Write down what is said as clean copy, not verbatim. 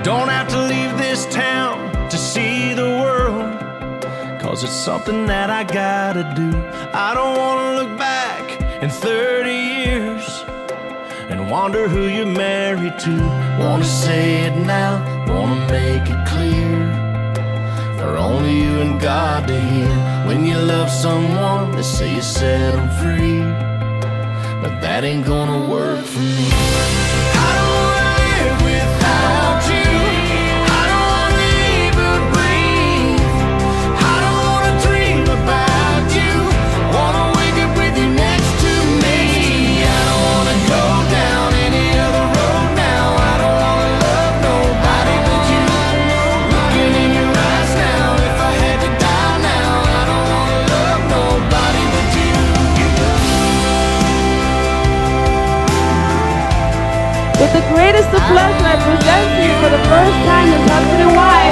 Don't have to leave this town to see the world, 'cause it's something that I gotta do. I don't wanna look back in 30 years and wonder who you're married to. Wanna say it now, wanna make it clear, for only you and God to hear. When you love someone, they say you set them free, but that ain't gonna work for me. I don't wanna live without you. I don't wanna even breathe. I don't wanna dream about you. Wanna wake up with you next to me. I don't wanna go down any other road now. I don't wanna love nobody but you. Looking in your eyes now, if I had to die now, I don't wanna love nobody but you. With the greatest of pleasure, I present to you for the first time as husband and wife,